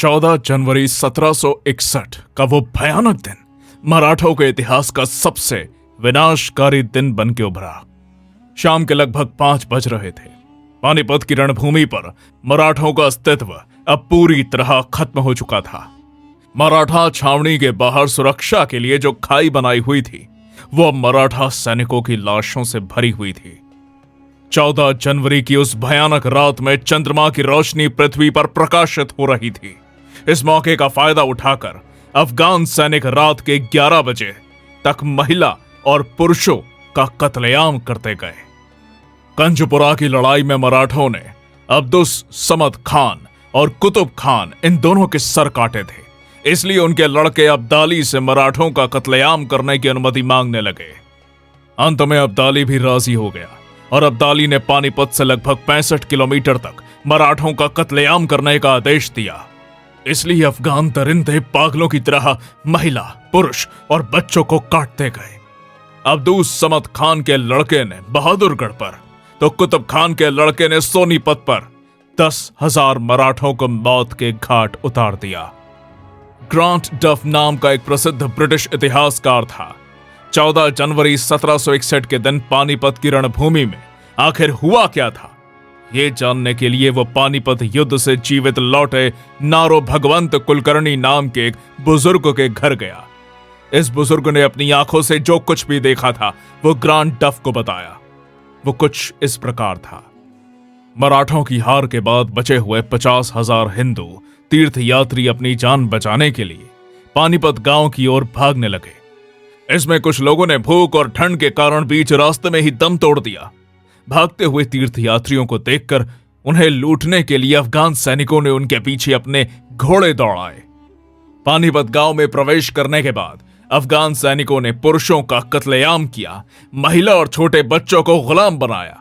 14 जनवरी 1761 का वो भयानक दिन मराठों के इतिहास का सबसे विनाशकारी दिन बन के उभरा। शाम के लगभग 5 बज रहे थे। पानीपत की रणभूमि पर मराठों का अस्तित्व अब पूरी तरह खत्म हो चुका था। मराठा छावनी के बाहर सुरक्षा के लिए जो खाई बनाई हुई थी वो अब मराठा सैनिकों की लाशों से भरी हुई थी। 14 जनवरी की उस भयानक रात में चंद्रमा की रोशनी पृथ्वी पर प्रकाशित हो रही थी। इस मौके का फायदा उठाकर अफगान सैनिक रात के 11 बजे तक महिला और पुरुषों का कत्लेआम करते गए। कंजपुरा की लड़ाई में मराठों ने अब्दुस समद खान और कुतुब खान इन दोनों के सर काटे थे, इसलिए उनके लड़के अब्दाली से मराठों का कत्लेआम करने की अनुमति मांगने लगे। अंत में अब्दाली भी राजी हो गया और अब्दाली ने पानीपत से लगभग 65 किलोमीटर तक मराठों का कत्लेआम करने का आदेश दिया। इसलिए अफगान दरिंदे पागलों की तरह महिला, पुरुष और बच्चों को काटते गए। अब्दुस समद खान के लड़के ने बहादुरगढ़ पर तो कुतुब खान के लड़के ने सोनीपत पर 10,000 मराठों को मौत के घाट उतार दिया। ग्रांट डफ नाम का एक प्रसिद्ध ब्रिटिश इतिहासकार था। 14 जनवरी 1761 के दिन पानीपत की रणभूमि में आखिर हुआ क्या था, ये जानने के लिए वो पानीपत युद्ध से जीवित लौटे नारो भगवंत कुलकर्णी नाम के एक बुजुर्ग के घर गया। इस बुजुर्ग ने अपनी आंखों से जो कुछ भी देखा था वो ग्रांट डफ को बताया। वो कुछ इस प्रकार था। मराठों की हार के बाद बचे हुए 50,000 हिंदू तीर्थयात्री अपनी जान बचाने के लिए पानीपत गांव की ओर भागने लगे। इसमें कुछ लोगों ने भूख और ठंड के कारण बीच रास्ते में ही दम तोड़ दिया। भागते हुए तीर्थयात्रियों को देखकर उन्हें लूटने के लिए अफगान सैनिकों ने उनके पीछे अपने घोड़े दौड़ाए। पानीपत गांव में प्रवेश करने के बाद अफगान सैनिकों ने पुरुषों का कत्लेआम किया, महिला और छोटे बच्चों को गुलाम बनाया।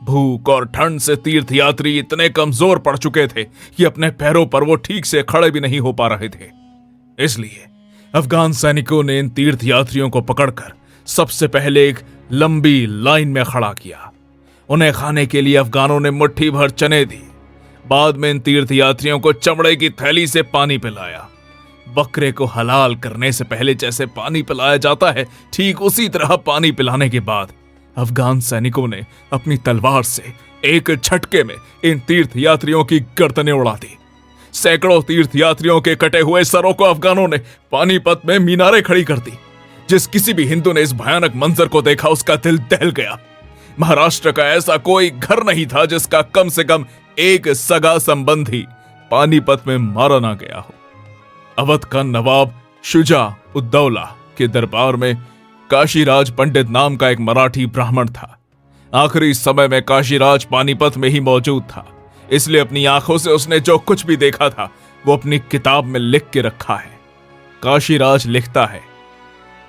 भूख और ठंड से तीर्थयात्री इतने कमजोर पड़ चुके थे कि अपने पैरों पर वो ठीक से खड़े भी नहीं हो पा रहे थे। इसलिए अफगान सैनिकों ने इन तीर्थयात्रियों को पकड़कर सबसे पहले एक लंबी लाइन में खड़ा किया। उन्हें खाने के लिए अफगानों ने मुट्ठी भर चने दी। बाद में इन तीर्थयात्रियों को चमड़े की थैली से पानी पिलाया। बकरे को हलाल करने से पहले जैसे पानी पिलाया जाता है, ठीक उसी तरह पानी पिलाने के बाद अफगान सैनिकों ने अपनी तलवार से एक झटके में इन तीर्थयात्रियों की गर्दनें उड़ा दी। सैकड़ों तीर्थयात्रियों के कटे हुए सरों को अफगानों ने पानीपत में मीनारें खड़ी कर दी। जिस किसी भी हिंदू ने इस भयानक मंजर को देखा उसका दिल दहल गया। महाराष्ट्र का ऐसा कोई घर नहीं था जिसका कम से कम एक सगा संबंधी पानीपत में मारा ना गया हो। अवध का नवाब शुजा उद्दौला के दरबार में काशीराज पंडित नाम का एक मराठी ब्राह्मण था। आखिरी समय में काशीराज पानीपत में ही मौजूद था, इसलिए अपनी आंखों से उसने जो कुछ भी देखा था वो अपनी किताब में लिख के रखा है। काशीराज लिखता है,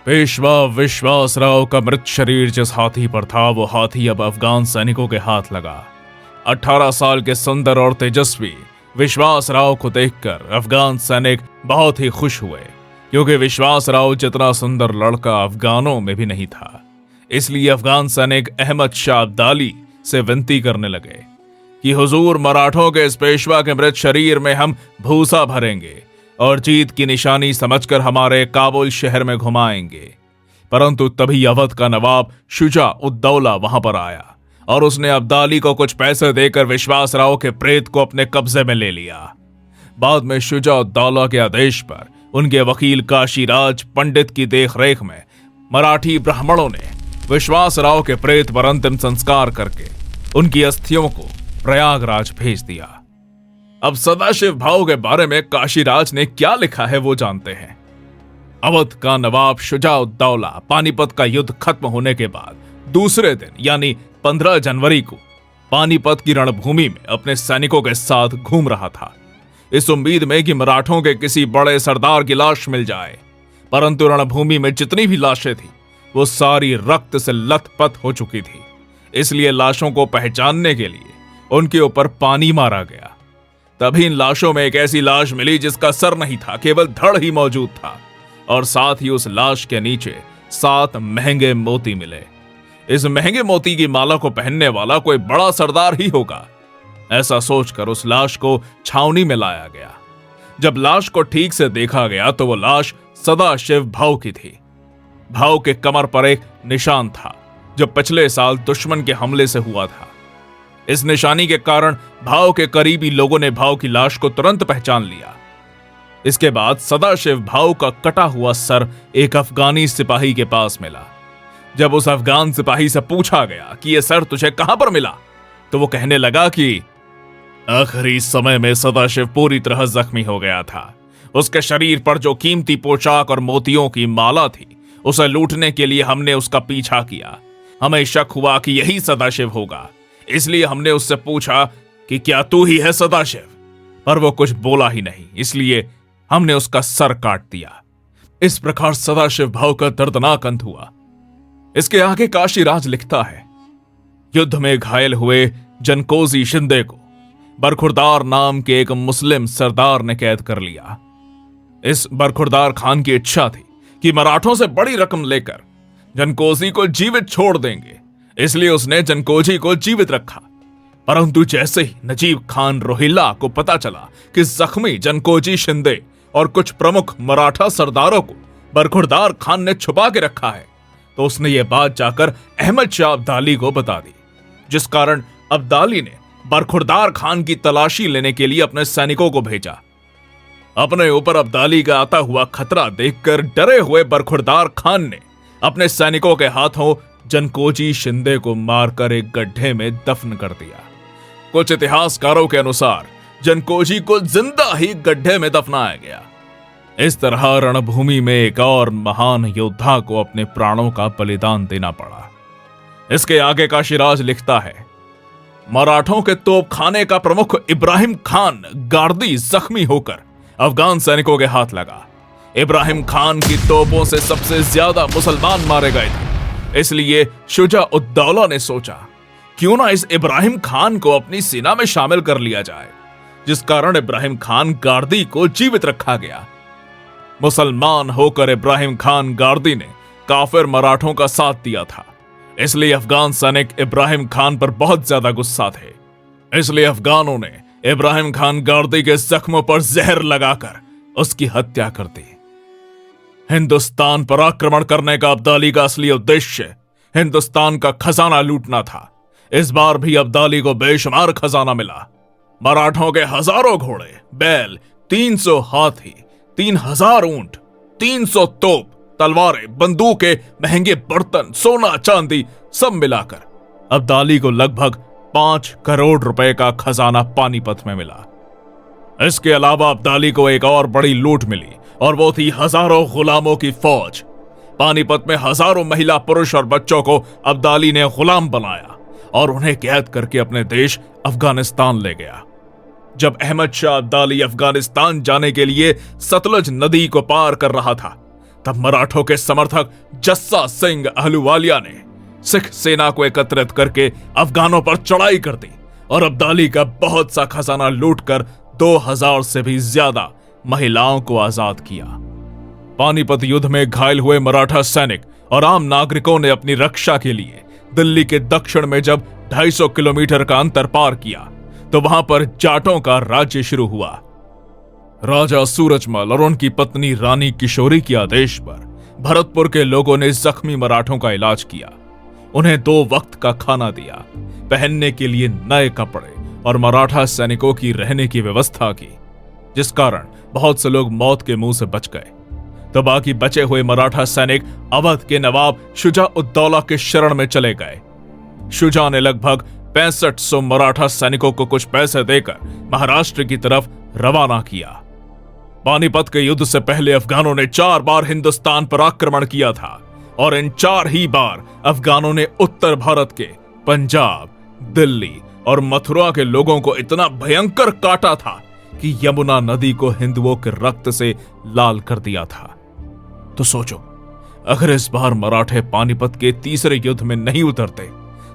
पेशवा विश्वासराव का मृत शरीर जिस हाथी पर था वो हाथी अब अफगान सैनिकों के हाथ लगा। 18 साल के सुंदर और तेजस्वी विश्वासराव को देखकर अफगान सैनिक बहुत ही खुश हुए, क्योंकि विश्वासराव जितना सुंदर लड़का अफगानों में भी नहीं था। इसलिए अफगान सैनिक अहमद शाह अब्दाली से विनती करने लगे कि हुजूर, मराठों के इस पेशवा के मृत शरीर में हम भूसा भरेंगे और जीत की निशानी समझकर हमारे काबुल शहर में घुमाएंगे। परंतु तभी अवध का नवाब शुजा उद्दौला वहां पर आया और उसने अब्दाली को कुछ पैसे देकर विश्वासराव के प्रेत को अपने कब्जे में ले लिया। बाद में शुजा उद्दौला के आदेश पर उनके वकील काशीराज पंडित की देखरेख में मराठी ब्राह्मणों ने विश्वासराव के प्रेत पर अंतिम संस्कार करके उनकी अस्थियों को प्रयागराज भेज दिया। अब सदाशिव भाव के बारे में काशीराज ने क्या लिखा है वो जानते हैं। अवध का नवाब शुजा उद्दौला पानीपत का युद्ध खत्म होने के बाद दूसरे दिन यानी 15 जनवरी को पानीपत की रणभूमि में अपने सैनिकों के साथ घूम रहा था, इस उम्मीद में कि मराठों के किसी बड़े सरदार की लाश मिल जाए। परंतु रणभूमि में जितनी भी लाशें थी वो सारी रक्त से लथपथ हो चुकी थी। इसलिए लाशों को पहचानने के लिए उनके ऊपर पानी मारा गया। तभी इन लाशों में एक ऐसी लाश मिली जिसका सर नहीं था, केवल धड़ ही मौजूद था, और साथ ही उस लाश के नीचे 7 महंगे मोती मिले। इस महंगे मोती की माला को पहनने वाला कोई बड़ा सरदार ही होगा। ऐसा सोचकर उस लाश को छावनी में लाया गया। जब लाश को ठीक से देखा गया तो वो लाश सदाशिव भाऊ की थी। भाऊ के कमर पर एक निशान था जो पिछले साल दुश्मन के हमले से हुआ था। इस निशानी के कारण भाऊ के करीबी लोगों ने भाऊ की लाश को तुरंत पहचान लिया। इसके बाद सदाशिव भाऊ का कटा हुआ सर एक अफगानी सिपाही के पास मिला। जब उस अफगान सिपाही से पूछा गया कि यह सर तुझे कहां पर मिला, तो वो कहने लगा कि आखिरी समय में सदाशिव पूरी तरह जख्मी हो गया था। उसके शरीर पर जो कीमती पोशाक और मोतियों की माला थी, उसे लूटने के लिए हमने उसका पीछा किया। हमें शक हुआ कि यही सदाशिव होगा, इसलिए हमने उससे पूछा कि क्या तू ही है सदाशिव, पर वो कुछ बोला ही नहीं, इसलिए हमने उसका सर काट दिया। इस प्रकार सदाशिव भाऊ का दर्दनाक अंत हुआ। इसके आगे काशीराज लिखता है, युद्ध में घायल हुए जनकोजी शिंदे को बरखुरदार नाम के एक मुस्लिम सरदार ने कैद कर लिया। इस बरखुरदार खान की इच्छा थी कि मराठों से बड़ी रकम लेकर जनकोजी को जीवित छोड़ देंगे, इसलिए उसने जनकोजी को जीवित रखा। परंतु जैसे ही नजीब खान रोहिल्ला को पता चला कि जख्मी जनकोजी शिंदे और कुछ प्रमुख मराठा सरदारों को बरखुरदार खान ने छुपा के रखा है, तो उसने यह बात जाकर अहमद शाह अब्दाली को बता दी, जिस कारण अब्दाली ने बरखुरदार खान की तलाशी लेने के लिए अपने सैनिकों को भेजा। अपने ऊपर अब्दाली का आता हुआ खतरा देखकर डरे हुए बरखुरदार खान ने अपने सैनिकों के हाथों जनकोजी शिंदे को मारकर एक गड्ढे में दफन कर दिया। कुछ इतिहासकारों के अनुसार जनकोजी को जिंदा ही गड्ढे में दफनाया गया। इस तरह रणभूमि में एक और महान योद्धा को अपने प्राणों का बलिदान देना पड़ा। इसके आगे काशीराज लिखता है, मराठों के तोपखाने का प्रमुख इब्राहिम खान गार्दी जख्मी होकर अफगान सैनिकों के हाथ लगा। इब्राहिम खान की तोपों से सबसे ज्यादा मुसलमान मारे गए थे, इसलिए शुजा उद्दौला ने सोचा क्यों ना इस इब्राहिम खान को अपनी सेना में शामिल कर लिया जाए, जिस कारण इब्राहिम खान गार्दी को जीवित रखा गया। मुसलमान होकर इब्राहिम खान गार्दी ने काफिर मराठों का साथ दिया था, इसलिए अफगान सैनिक इब्राहिम खान पर बहुत ज्यादा गुस्सा थे। इसलिए अफगानों ने इब्राहिम खान गार्दी के जख्मों पर जहर लगाकर उसकी हत्या कर दी। हिंदुस्तान पर आक्रमण करने का अब्दाली का असली उद्देश्य हिंदुस्तान का खजाना लूटना था। इस बार भी अब्दाली को बेशुमार खजाना मिला। मराठों के हजारों घोड़े, बैल, 300 हाथी, 3000 ऊंट, 300 तोप, तलवारें, बंदूकें, महंगे बर्तन, सोना चांदी सब मिलाकर अब्दाली को लगभग 5 करोड़ रुपए का खजाना पानीपत में मिला। इसके अलावा अब्दाली को एक और बड़ी लूट मिली और वो थी हजारों गुलामों की फौज। पानीपत में हजारों महिला, पुरुष और बच्चों को अब्दाली ने गुलाम बनाया और उन्हें कैद करके अपने देश अफगानिस्तान ले गया। जब अहमद शाह अब्दाली अफगानिस्तान जाने के लिए सतलज नदी को पार कर रहा था, तब मराठों के समर्थक जस्सा सिंह अहलुवालिया ने सिख सेना को एकत्रित करके अफगानों पर चढ़ाई कर दी और अब्दाली का बहुत सा खजाना लूटकर 2000 से भी ज्यादा महिलाओं को आजाद किया। पानीपत युद्ध में घायल हुए मराठा सैनिक और आम नागरिकों ने अपनी रक्षा के लिए दिल्ली के दक्षिण में जब 250 किलोमीटर का अंतर पार किया, तो वहां पर जाटों का राज्य शुरू हुआ। राजा सूरजमल और उनकी पत्नी रानी किशोरी के आदेश पर भरतपुर के लोगों ने जख्मी मराठों का इलाज किया, उन्हें 2 वक्त का खाना दिया, पहनने के लिए नए कपड़े और मराठा सैनिकों की रहने की व्यवस्था की, जिस कारण बहुत से लोग मौत के मुंह से बच गए। तो बाकी बचे हुए मराठा सैनिक अवध के नवाब शुजा उद्दौला के शरण में चले गए। शुजा ने लगभग 6500 मराठा सैनिकों को कुछ पैसे देकर महाराष्ट्र की तरफ रवाना किया। पानीपत के युद्ध से पहले अफगानों ने 4 बार हिंदुस्तान पर आक्रमण किया था और इन 4 ही बार अफगानों ने उत्तर भारत के पंजाब, दिल्ली और मथुरा के लोगों को इतना भयंकर काटा था कि यमुना नदी को हिंदुओं के रक्त से लाल कर दिया था। तो सोचो, अगर इस बार मराठे पानीपत के तीसरे युद्ध में नहीं उतरते,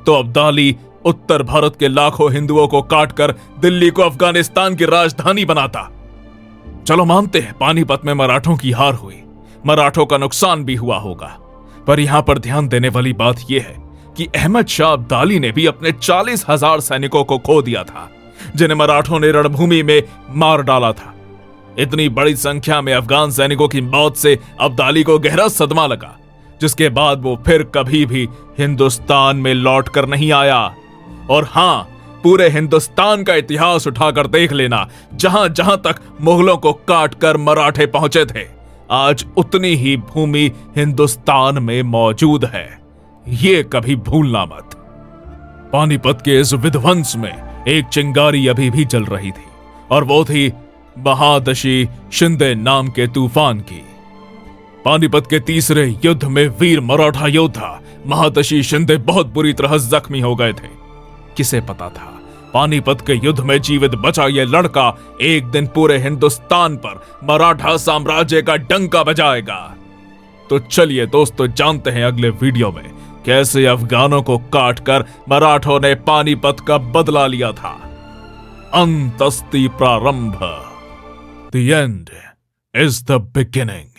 तो अब्दाली उत्तर भारत के लाखों हिंदुओं को काटकर दिल्ली को अफगानिस्तान की राजधानी बनाता। चलो मानते हैं पानीपत में मराठों की हार हुई, मराठों का नुकसान भी हुआ होगा, पर यहां पर ध्यान देने वाली बात यह है कि अहमद शाह अब्दाली ने भी अपने 40,000 सैनिकों को खो दिया था, जिन्हें मराठों ने रणभूमि में मार डाला था। इतनी बड़ी संख्या में अफगान सैनिकों की मौत से अब्दाली को गहरा सदमा लगा, जिसके बाद वो फिर कभी भी हिंदुस्तान में लौट कर नहीं आया। और हां, पूरे हिंदुस्तान का इतिहास उठाकर देख लेना, जहां जहां तक मुगलों को काट कर मराठे पहुंचे थे, आज उतनी ही भूमि हिंदुस्तान में मौजूद है। ये कभी भूलना मत। पानीपत के इस विध्वंस में एक चिंगारी अभी भी जल रही थी, और वो थी महादशी शिंदे नाम के तूफान की। पानीपत के तीसरे युद्ध में वीर मराठा योद्धा महादशी शिंदे बहुत बुरी तरह जख्मी हो गए थे। किसे पता था पानीपत के युद्ध में जीवित बचा यह लड़का एक दिन पूरे हिंदुस्तान पर मराठा साम्राज्य का डंका बजाएगा। तो चलिए दोस्तों, जानते हैं अगले वीडियो में कैसे अफगानों को काटकर मराठों ने पानीपत का बदला लिया था। अंतस्ति प्रारंभ। The end is the beginning.